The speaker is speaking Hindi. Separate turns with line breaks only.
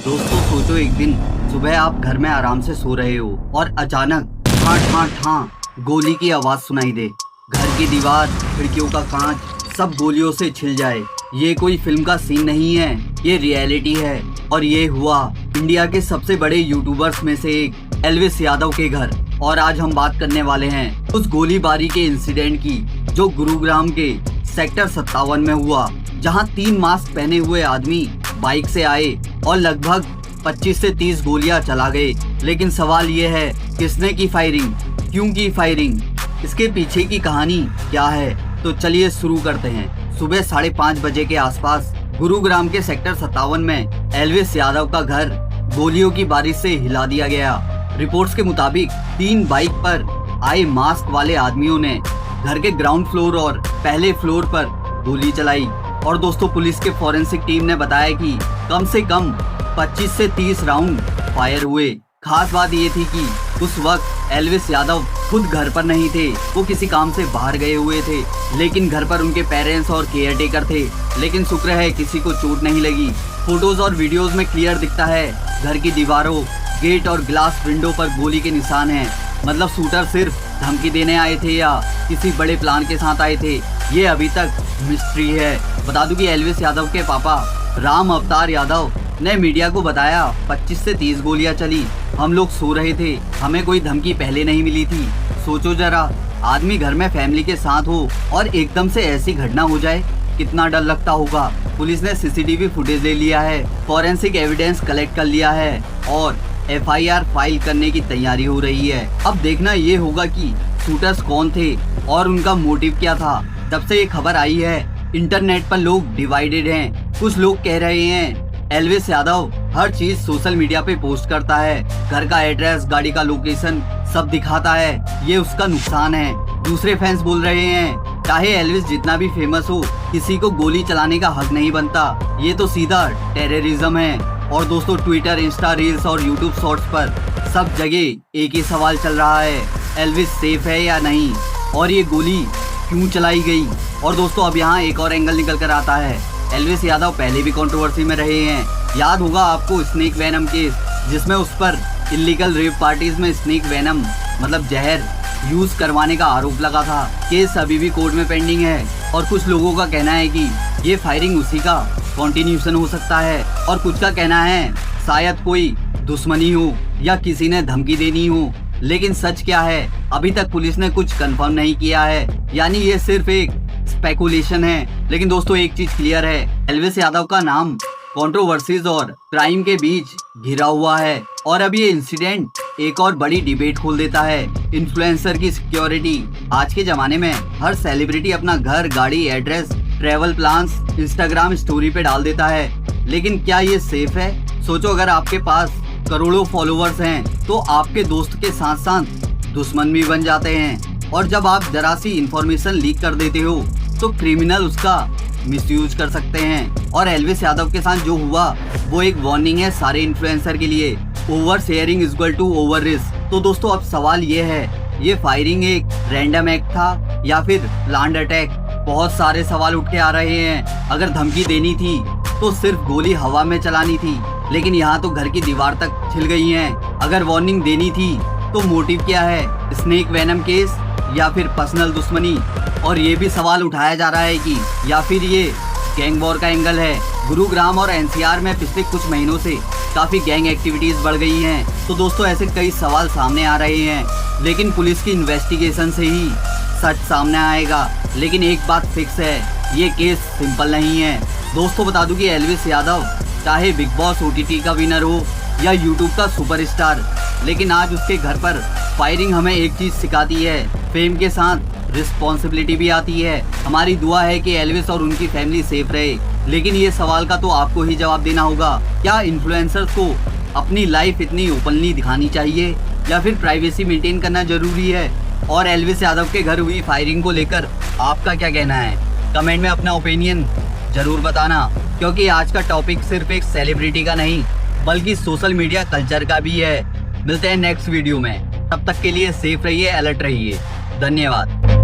दोस्तों सोचो एक दिन सुबह आप घर में आराम से सो रहे हो और अचानक ठां ठां ठां गोली की आवाज सुनाई दे। घर की दीवार, खिड़कियों का कांच सब गोलियों से छिल जाए। ये कोई फिल्म का सीन नहीं है, ये रियलिटी है। और ये हुआ इंडिया के सबसे बड़े यूट्यूबर्स में से एक एल्विस यादव के घर। और आज हम बात करने वाले हैं उस गोलीबारी के इंसिडेंट की जो गुरुग्राम के सेक्टर 57 में हुआ, जहां 3 मास्क पहने हुए आदमी बाइक से आए और लगभग 25 से 30 गोलियां चला गए। लेकिन सवाल ये है, किसने की फायरिंग, क्यों की फायरिंग, इसके पीछे की कहानी क्या है? तो चलिए शुरू करते हैं। सुबह 5:30 बजे के आसपास गुरुग्राम के सेक्टर 57 में एल्विस यादव का घर गोलियों की बारिश से हिला दिया गया। रिपोर्ट्स के मुताबिक 3 बाइक पर आए मास्क वाले आदमियों ने घर के ग्राउंड फ्लोर और पहले फ्लोर पर गोली चलाई। और दोस्तों पुलिस के फॉरेंसिक टीम ने बताया कि कम से कम 25 से 30 राउंड फायर हुए। खास बात ये थी कि उस वक्त एल्विस यादव खुद घर पर नहीं थे, वो किसी काम से बाहर गए हुए थे। लेकिन घर पर उनके पेरेंट्स और केयरटेकर थे। लेकिन शुक्र है किसी को चोट नहीं लगी। फोटोज और वीडियोस में क्लियर दिखता है घर की दीवारों, गेट और ग्लास विंडो पर गोली के निशान हैं। मतलब शूटर सिर्फ धमकी देने आए थे या किसी बड़े प्लान के साथ आए थे, ये अभी तक मिस्ट्री है। बता दूं कि एल्विस यादव के पापा राम अवतार यादव ने मीडिया को बताया 25 से 30 गोलियां चली, हम लोग सो रहे थे, हमें कोई धमकी पहले नहीं मिली थी। सोचो जरा, आदमी घर में फैमिली के साथ हो और एकदम से ऐसी घटना हो जाए, कितना डर लगता होगा। पुलिस ने सीसीटीवी फुटेज ले लिया है, फॉरेंसिक एविडेंस कलेक्ट कर लिया है और FIR फाइल करने की तैयारी हो रही है। अब देखना ये होगा कि शूटर्स कौन थे और उनका मोटिव क्या था। जब से ये खबर आई है इंटरनेट पर लोग डिवाइडेड हैं। कुछ लोग कह रहे हैं एल्विस यादव हर चीज सोशल मीडिया पे पोस्ट करता है, घर का एड्रेस, गाड़ी का लोकेशन सब दिखाता है, ये उसका नुकसान है। दूसरे फैंस बोल रहे हैं चाहे एल्विस जितना भी फेमस हो, किसी को गोली चलाने का हक नहीं बनता, ये तो सीधा टेररिज्म है। और दोस्तों ट्विटर, इंस्टा रील्स और यूट्यूब शॉर्ट्स पर सब जगह एक ही सवाल चल रहा है, एल्विस सेफ है या नहीं, और ये गोली क्यों चलाई गई। और दोस्तों अब यहाँ एक और एंगल निकल कर आता है। एल्विस यादव पहले भी कंट्रोवर्सी में रहे हैं। याद होगा आपको स्नेक वेनम केस, जिसमें उस पर इलीगल रेप पार्टीज में स्नेक वेनम मतलब जहर यूज करवाने का आरोप लगा था। केस अभी भी कोर्ट में पेंडिंग है और कुछ लोगों का कहना है कि ये फायरिंग उसी का कंटिन्यूशन हो सकता है और कुछ का कहना है शायद कोई दुश्मनी हो या किसी ने धमकी देनी हो। लेकिन सच क्या है, अभी तक पुलिस ने कुछ कंफर्म नहीं किया है, यानी ये सिर्फ एक स्पेकुलेशन है। लेकिन दोस्तों एक चीज क्लियर है, एल्विस यादव का नाम कंट्रोवर्सीज और क्राइम के बीच घिरा हुआ है। और अब ये इंसिडेंट एक और बड़ी डिबेट खोल देता है, इन्फ्लुएंसर की सिक्योरिटी। आज के जमाने में हर सेलिब्रिटी अपना घर, गाड़ी, address, travel plans Instagram story पे डाल देता है। लेकिन क्या ये सेफ है? सोचो अगर आपके पास करोड़ों फॉलोवर्स हैं तो आपके दोस्त के साथ साथ दुश्मन भी बन जाते हैं। और जब आप जरा सी इंफॉर्मेशन लीक कर देते हो तो क्रिमिनल उसका मिसयूज कर सकते हैं। और एल्विस यादव के साथ जो हुआ वो एक वार्निंग है सारे इन्फ्लुएंसर के लिए, over sharing is equal to over risk. तो दोस्तों अब सवाल ये है, ये फायरिंग एक रैंडम एक्ट था या फिर प्लान्ड अटैक? बहुत सारे सवाल उठ के आ रहे हैं। अगर धमकी देनी थी तो सिर्फ गोली हवा में चलानी थी, लेकिन यहाँ तो घर की दीवार तक छिल गई हैं। अगर वार्निंग देनी थी तो मोटिव क्या है, स्नेक वेनम केस या फिर पर्सनल दुश्मनी? और ये भी सवाल उठाया जा रहा है कि या फिर ये गैंग वॉर का एंगल है। गुरुग्राम और NCR में पिछले कुछ महीनों से काफी गैंग एक्टिविटीज बढ़ गई हैं। तो दोस्तों ऐसे कई सवाल सामने आ रहे हैं, लेकिन पुलिस की इन्वेस्टिगेशन से ही सच सामने आएगा। लेकिन एक बात फिक्स है, ये केस सिंपल नहीं है। दोस्तों बता दूं कि एल्विस यादव चाहे बिग बॉस OTT का विनर हो या यूट्यूब का सुपरस्टार, लेकिन आज उसके घर पर फायरिंग हमें एक चीज सिखाती है, फेम के साथ रिस्पॉन्सिबिलिटी भी आती है। हमारी दुआ है कि एल्विस और उनकी फैमिली सेफ रहे। लेकिन ये सवाल का तो आपको ही जवाब देना होगा, क्या इन्फ्लुएंसर्स को अपनी लाइफ इतनी ओपनली दिखानी चाहिए या फिर प्राइवेसी मेंटेन करना जरूरी है? और एल्विस यादव के घर हुई फायरिंग को लेकर आपका क्या कहना है? कमेंट में अपना ओपिनियन जरूर बताना, क्योंकि आज का टॉपिक सिर्फ एक सेलिब्रिटी का नहीं बल्कि सोशल मीडिया कल्चर का भी है। मिलते हैं नेक्स्ट वीडियो में, तब तक के लिए सेफ रहिए, अलर्ट रहिए। धन्यवाद।